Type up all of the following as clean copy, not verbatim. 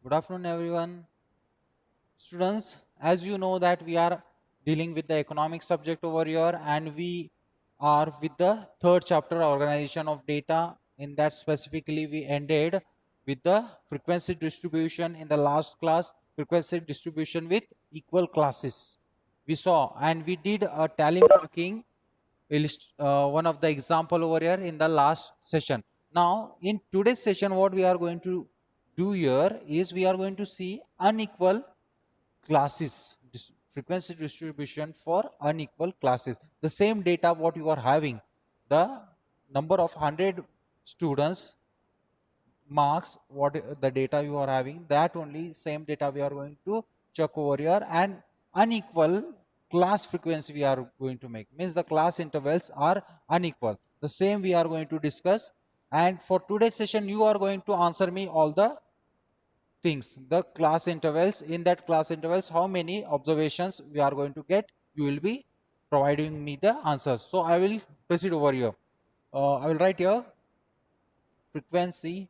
Good afternoon, everyone. Students, as you know that we are dealing with the economic subject over here, and we are with the third chapter, organization of data. In that specifically, we ended with the frequency distribution in the last class, frequency distribution with equal classes. We saw, and we did a tally marking, one of the example over here in the last session. Now, in today's session, what we are going to do here is we are going to see unequal classes, frequency distribution for unequal classes. The same data what you are having, the number of 100 students marks, what the data you are having, that only same data we are going to check over here, and unequal class frequency we are going to make, means the class intervals are unequal. The same we are going to discuss, and for today's session you are going to answer me all the things, the class intervals. In that class intervals, how many observations we are going to get, you will be providing me the answers. So I will proceed over here. I will write here frequency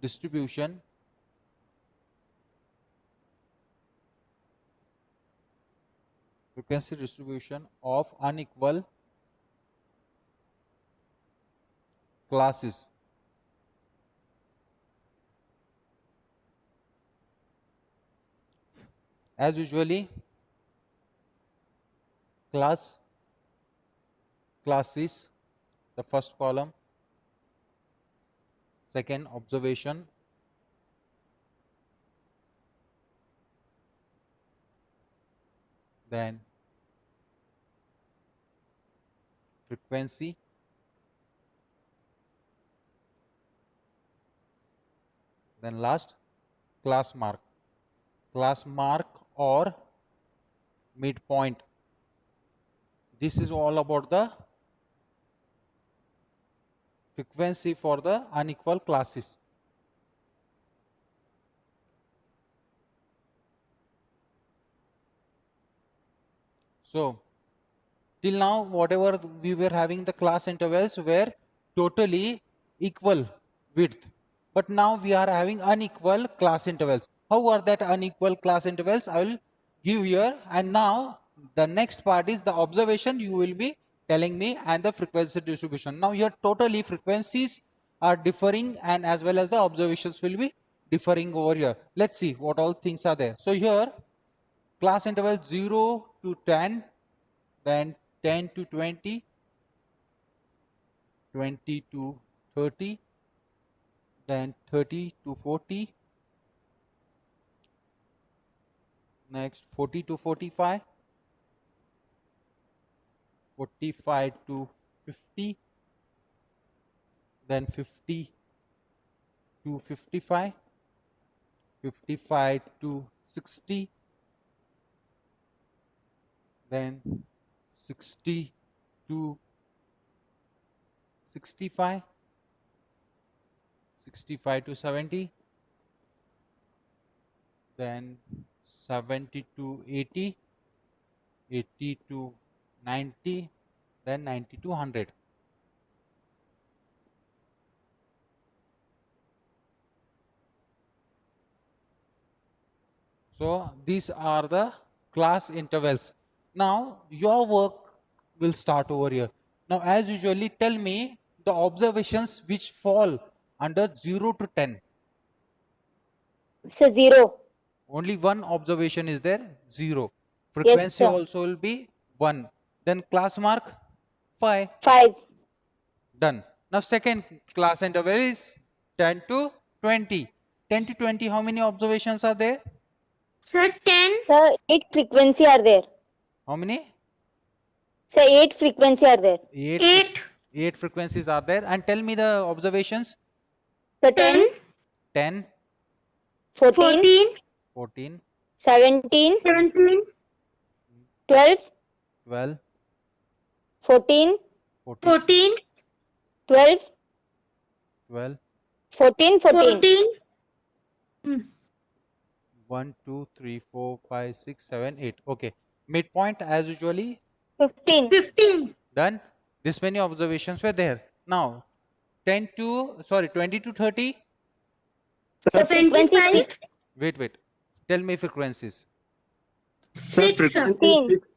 distribution of unequal classes. As usually, class is the first column, second observation, then frequency, then last class mark or midpoint. This is all about the frequency for the unequal classes. So till now whatever we were having, the class intervals were totally equal width, but now we are having unequal class intervals. How are that unequal class intervals? I will give here, and now the next part is the observation you will be telling me, and the frequency distribution. Now here totally frequencies are differing, and as well as the observations will be differing over here. Let's see what all things are there. So here class interval 0 to 10, then 10 to 20, 20 to 30, then 30 to 40, next 40 to 45, 45 to 50, then 50 to 55, 55 to 60, then 60 to 65, 65 to 70, then 70 to 80, 80 to 90, then 90 to 100. So these are the class intervals. Now your work will start over here. Now as usually, tell me the observations which fall under 0 to 10. So 0. Only one observation is there, 0. Yes, Frequency sir. also will be 1. Then class mark 5. 5. Done. Now second class interval is 10 to 20. 10 to 20, how many observations are there? Sir, 10. Sir, 8 frequency are there. How many? Sir, 8 frequency are there. 8 frequencies are there. And tell me the observations. So 10, 10, 14, 14, 17, 17, 12, 12, 14, 14, 14, 12, 12, 14, 14. 1, 2, 3, 4, 5, 6, 7, 8. Okay. Midpoint as usually 15. 15. done. This many observations were there. Now 20 to 30. Sir, frequency 25. 6. Wait. Tell me frequencies. Sir, 6, sir. frequency 15. 6.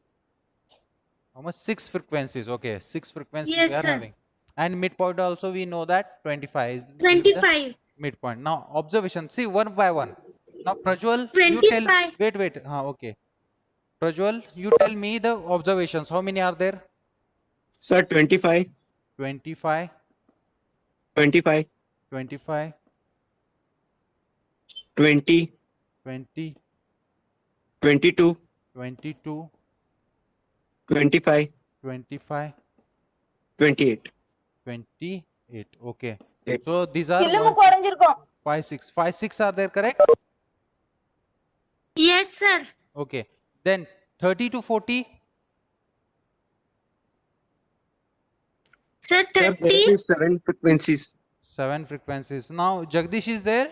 How much? 6 frequencies. Okay, 6 frequencies Yes, we are sir. having. And midpoint also we know that 25 will be the 25. midpoint. Now observation. See one by one. Now Prajwal, you tell. 25. Wait. Okay. Prajwal, you tell me the observations. How many are there? Sir, 25, 25, 25, 25, 20, 20, 22, 22, 25, 25, 28. 28. Okay. Eight. So these are சில்லுமு 1, குறைஞ்சிருக்கும் 5, 6. 5, 6 are there, correct? Yes, sir. Okay. Then 30 to 40. Sir, Sir, there 30. will be 7 frequencies. 7 frequencies. Now Jagdish is there.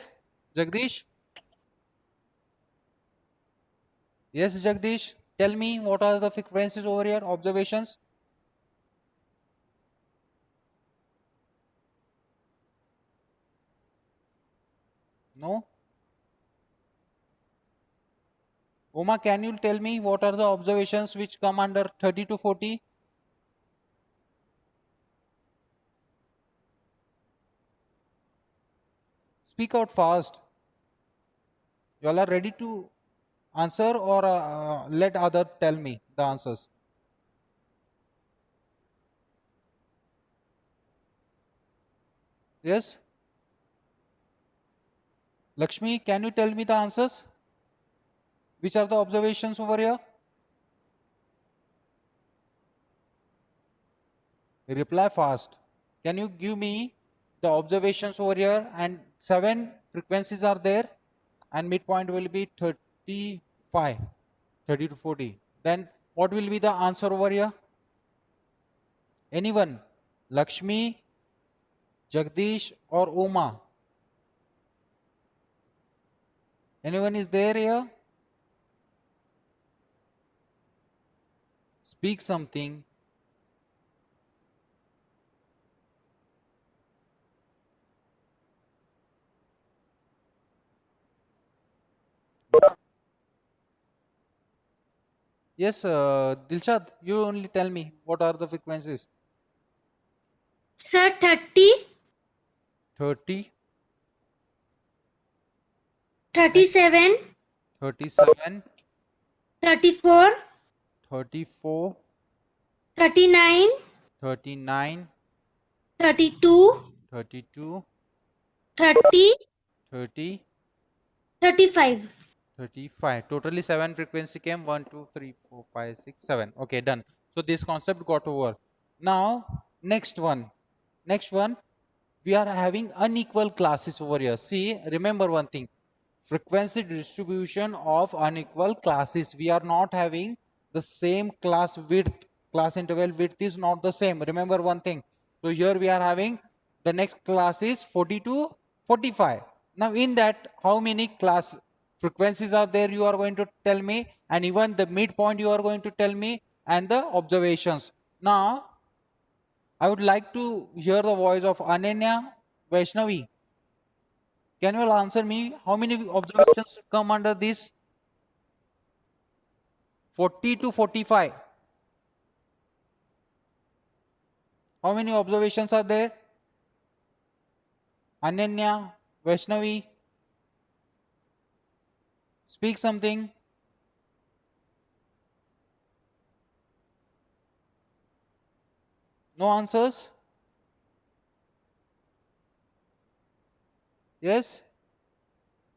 Jagdish. Yes, Jagdish. Tell me what are the frequencies over here? Observations. No. Oma, can you tell me what are the observations which come under 30 to 40? Speak out fast. You all are ready to answer, or let other tell me the answers? Yes? Lakshmi, can you tell me the answers? Which are the observations over here? Reply fast. Can you give me the observations over here? And 7 frequencies are there, and midpoint will be 35, 30 to 40. Then what will be the answer over here? Anyone? Lakshmi, Jagdish, or Uma? Anyone is there here? Speak something. Yes, Dilshad, you only tell me what are the frequencies. Sir, 30. 30, 37. 37, 34. 34, 39. 39, 32. 32, 30. 30, 35. 35. Totally 7 frequency came. 1, 2, 3, 4, 5, 6, 7. Okay, done. So this concept got over. Now, next one. Next one, we are having unequal classes over here. See, remember one thing. Frequency distribution of unequal classes. We are not having the same class width. Class interval width is not the same. Remember one thing. So here we are having the next class is 40 to 45. Now in that, how many class frequencies are there, you are going to tell me, and even the midpoint you are going to tell me, and the observations. Now I would like to hear the voice of Ananya Vaishnavi. Can you all answer me? How many observations come under this? 40 to 45. How many observations are there? Ananya Vaishnavi. Speak something. No answers? Yes?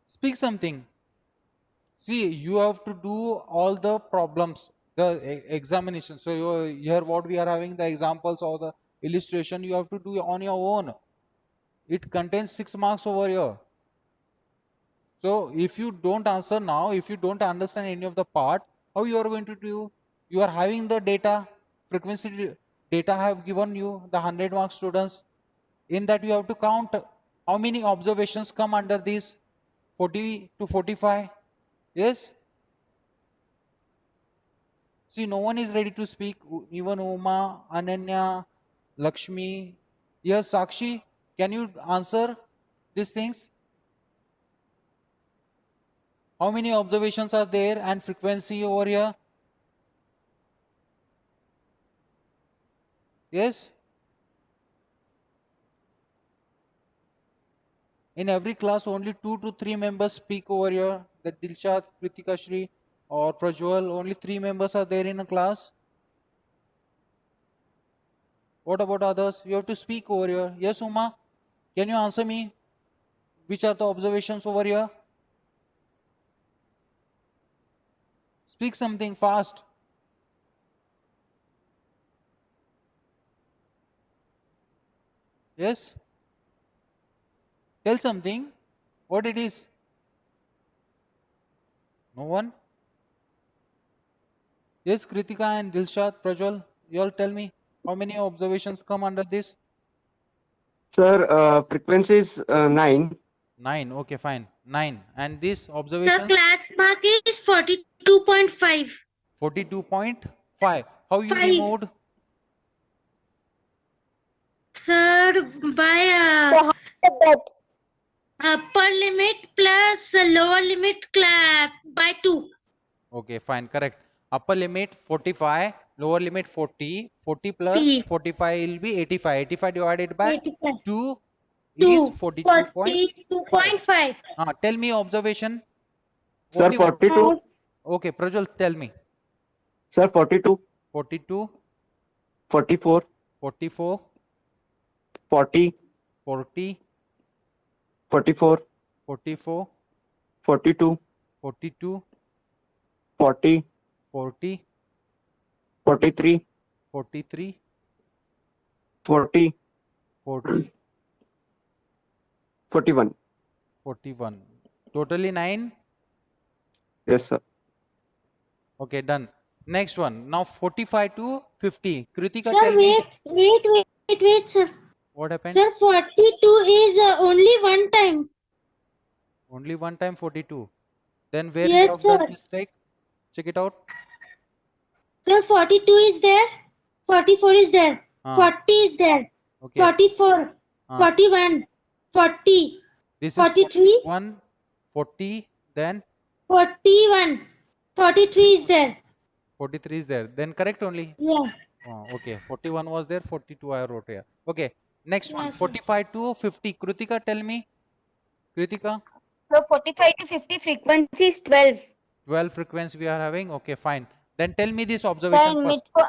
Speak something. See, you have to do all the problems, the examination. So here what we are having, the examples or the illustration, you have to do on your own. It contains 6 marks over here. So if you don't answer now, if you don't understand any of the part, how you are going to do? You are having the data, frequency data I have given you, the 100 mark students. In that you have to count how many observations come under these 40 to 45. Yes? See, no one is ready to speak. Even Uma, Ananya, Lakshmi. Yes, Sakshi. Can you answer these things? How many observations are there and frequency over here? Yes? In every class, only 2 to 3 members speak over here. That Dilshad, Kritika Shri, or Prajwal, only 3 members are there in a class. What about others? You have to speak over here. Yes, Uma? Can you answer me? Which are the observations over here? Speak something fast. Yes? Tell something. What it is? No one? Yes, Kritika and Dilshad, Prajwal, you all tell me how many observations come under this? Sir, frequency is 9. 9. Okay, fine. 9. And this Sir, observations? class mark is 42.5. 42.5. How you 5. removed? Sir, by So how is that? upper limit plus lower limit by 2. Okay, fine, correct. Upper limit 45, lower limit 40. 40 plus T. 45 will be 85. 85 divided by 85. 2 2. is 42.5. 42.5. Tell me observation. Sir, Only 42. Okay, Prajwal, tell me. Sir, 42, 42, 44, 44, 40, 40, 44, 44, 42, 42, 40, 40, 43, 43, 40, 40, 41. 41. Totally 9. Yes, sir. Okay, done. Next one. Now 45 to 50. Kritika, Sir, tell me wait, sir. what happened. Sir, 42 is only one time. Only one time 42. Then where you Yes, have sir. done mistake? Check it out. Sir, 42 is there. 44 is there. Ah. 40 is there. Okay. 44. Ah. 41. 40. This is 43. 41, 40, then 41. 43 is there. 43 is there. Then correct only. Yeah. Okay, 41 was there, 42 I wrote here. Okay, next one. Yes, sir. 45 to 50. Kritika, tell me. Kritika, So 45 to 50 frequency is 12. 12 frequency we are having. Okay, fine. Then tell me this Sir, observation in first. so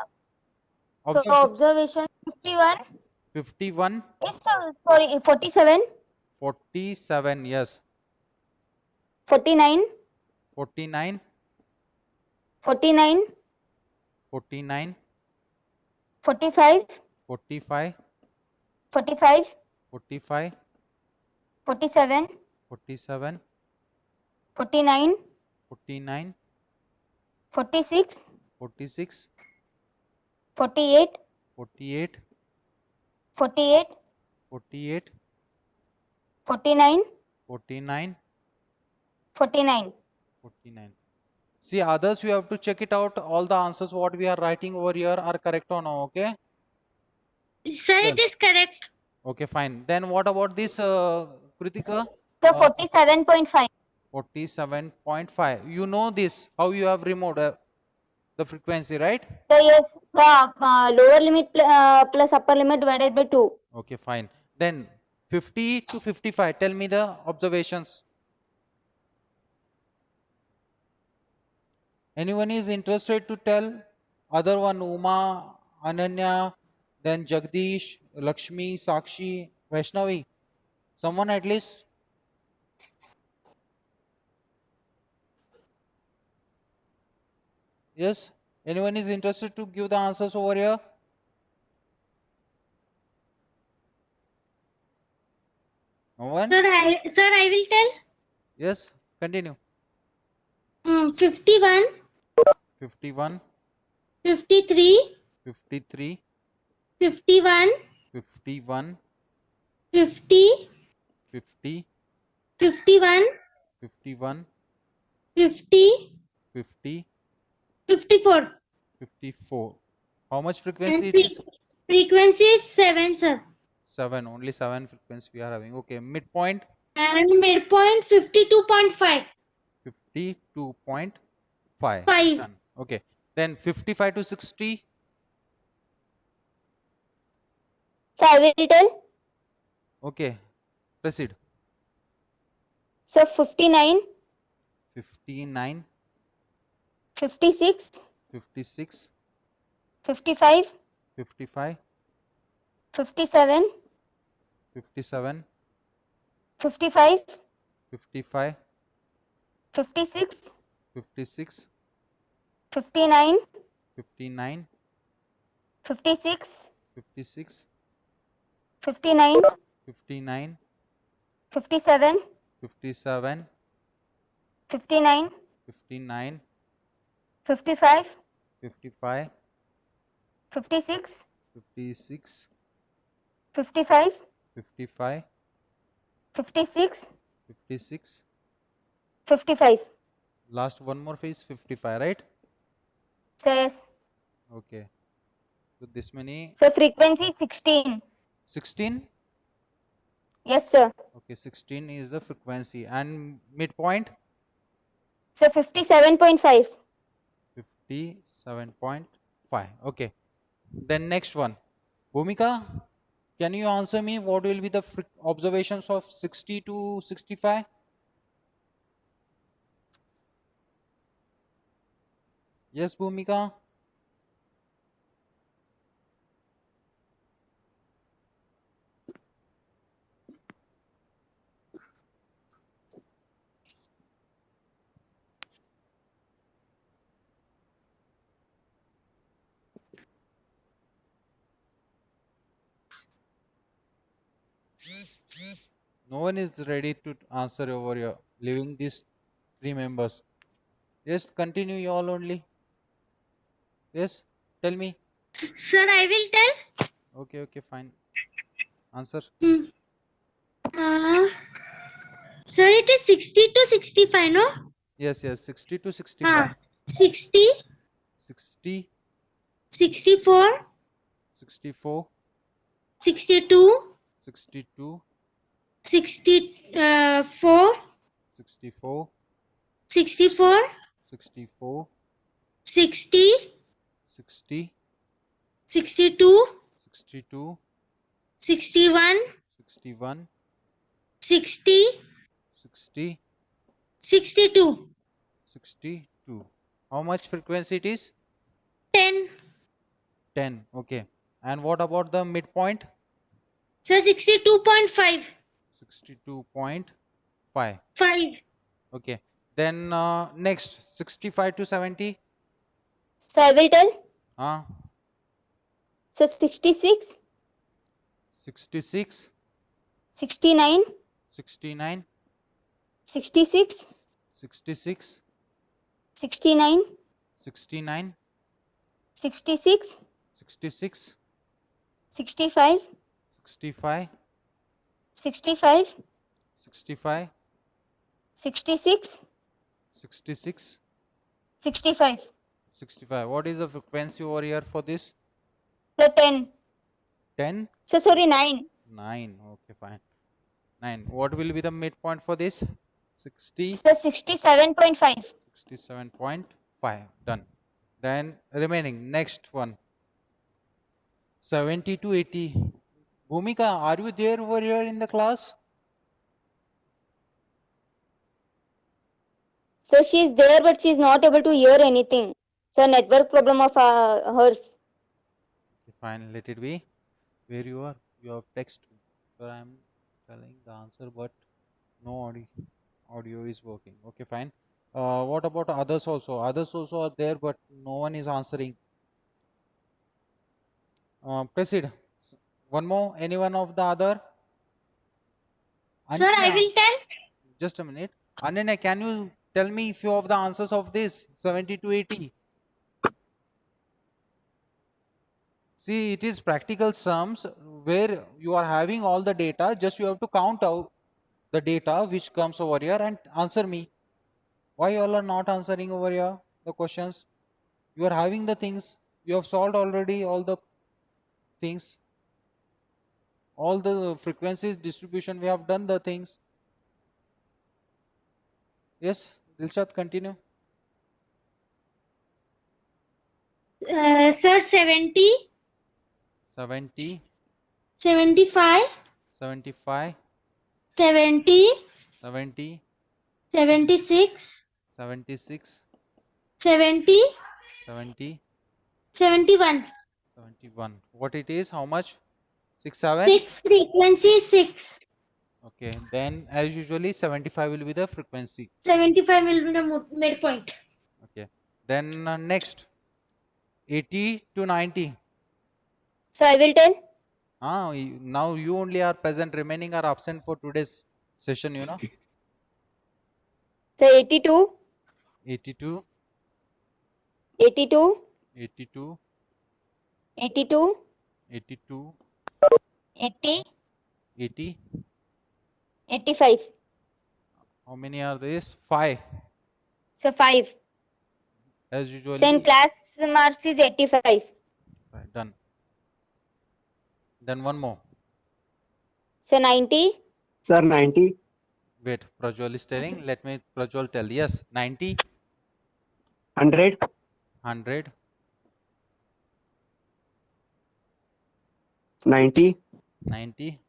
Observe observation 51 51, is sorry 47, 47, yes. 49, 49, 49, 49, 45, 45, 45, 45, 47, 47, 49, 49, 46, 46, 48, 48, 48, 48, 49, 49, 49. 49. See, others you have to check it out. All the answers what we are writing over here are correct or no, okay? Sir, it is correct. Okay, fine. Then what about this, Kritika? So 47.5. 47.5. You know this, how you have removed the frequency, right? So yes, lower limit plus upper limit divided by 2. Okay, fine. Then 50 to 55. Tell me the observations. Anyone is interested to tell? Other one, Uma, Ananya, then Jagdish, Lakshmi, Sakshi, Vaishnavi. Someone at least? Yes? Anyone is interested to give the answers over here? No one? Sir, I will tell. Yes? Continue. 51, 51, 53, 53, 51, 51, 50, 50, 51, 51, 50, 50, 54. 54. How much And frequency it is? frequency is 7, sir. 7, only 7 frequency we are having. Okay, midpoint And midpoint 52.5. 52.5. 5. Done. Okay, then 55 to 60. So I will tell. Okay, proceed. So 59, 59, 56, 56, 55, 55, 57, 57, 55, 55, 56, 56, 59, 59, 56, 56, 59, 59, 57, 57, 59, 59, 55, 55, 56, 56, 55, 55, 56, 56. 55. Last one more phase 55, right? Says, Okay. So this many so frequency 16. 16. Yes, sir. Okay, 16 is the frequency and midpoint So 57.5. 57.5. Okay. Then next one. Bhumika, can you answer me what will be the observations of 60 to 65? Yes, Bhumika. No one is ready to answer over here, leaving these 3 members. Yes, continue you all only. Yes, tell me. Sir, I will tell. Okay, okay, fine. Answer. Uh, Sir, it is 60 to 65, no? Yes, yes, 60 to 65. 60, 60, 64, 64, 62, 62, 64, 64, 64, 64, 60, 60, 62, 62, 61, 61, 60, 60, 62, 62. How much frequency it is? 10. 10. Okay. And what about the midpoint? Sir, 62.5. 62.5. 5. Okay. Then next 65 to 70. So I will tell. Uh, So 66, 66, 69, 69, 66, 66, 69, 69, 66, 66, 65, 65, 65, 65, 66, 66, 65. 65. What is the frequency over here for this? So 10. 10? So sorry, 9. 9. Okay, fine. 9. What will be the midpoint for this? 60, So 67.5. 67.5. Done. Then remaining next one 70 to 80. Bhumika, are you there over here in the class? So she is there, but she is not able to hear anything. So network problem of hers. Okay, fine, let it be. Where you are? You have text. Where I am telling the answer, but no audio. Audio is working. Okay, fine. What about others also? Others also are there, but no one is answering. Proceed. One more. Anyone of the other? Sir, I Ananya, will tell. just a minute. Ananya, can you tell me few of the answers of this 70 to 80? See, it is practical sums where you are having all the data. Just you have to count out the data which comes over here and answer me. Why you all are not answering over here the questions? You are having the things. You have solved already all the things. all the frequencies distribution we have done the things. Yes, Dilshad, continue. Sir, 70, 70, 75, 75, 70, 70, 76, 76, 70, 70, 71. 71. What it is? How much? 6, 7? 6 frequency, 6. Okay, then as usually 75 will be the frequency. 75 will be the midpoint. Okay, then next 80 to 90. So I will tell. Now you only are present, remaining are absent for today's session, you know. So 82, 82, 82, 82, 82, 82, 80, 80. 85. How many are these? 5. So 5. As usually. So in class marks is 85. Right, done. Then one more. So 90, Sir, 90. Wait, Prajwal is telling. Let me Prajwal tell. Yes, 90, 100. 100, 90. 90.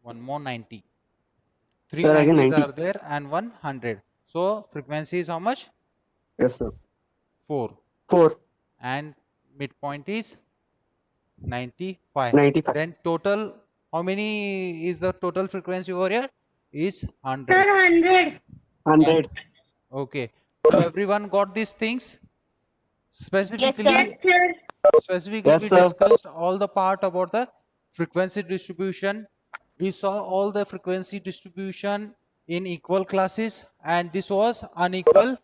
One more 90. Three Sir, again 90s 90. are there and 100. So frequency is how much? Yes, sir. 4. 4. And midpoint is 95. 95. Then total, how many is the total frequency over here? Is Sir, 100. 100. 100. Okay. So everyone got these things? Specifically, Yes, sir. specifically Yes, we sir. discussed all the part about the frequency distribution. We saw all the frequency distribution in equal classes, and this was unequal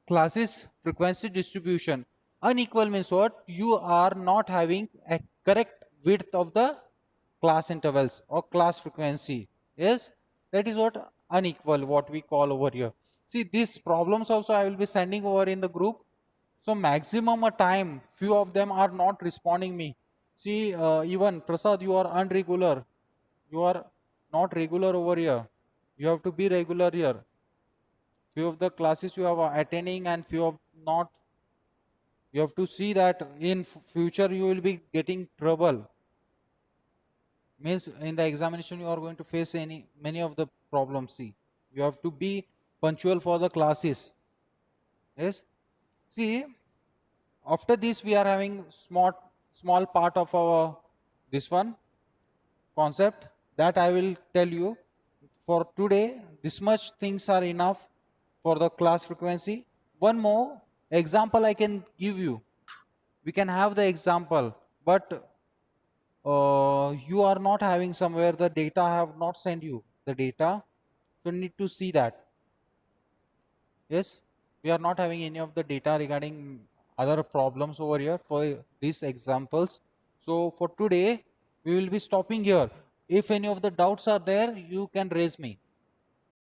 classes frequency distribution. Unequal means what? You are not having a correct width of the class intervals or class frequency. Yes, that is what unequal, what we call over here. See, these problems also I will be sending over in the group. So maximum a time, few of them are not responding me. See, even Prasad, you are unregular. You are not regular over here. You have to be regular here. Few of the classes you are attending and few of not. You have to see that in future you will be getting trouble. Means in the examination you are going to face many of the problems. See, you have to be punctual for the classes. Yes. See, after this we are having small part of our this one concept that I will tell you. For today, this much things are enough for the class frequency. One more example I can give you. We can have the example, but you are not having somewhere the data. I have not sent you the data, so need to see that. Yes, we are not having any of the data regarding other problems over here for these examples. So for today, we will be stopping here. If any of the doubts are there, you can raise me.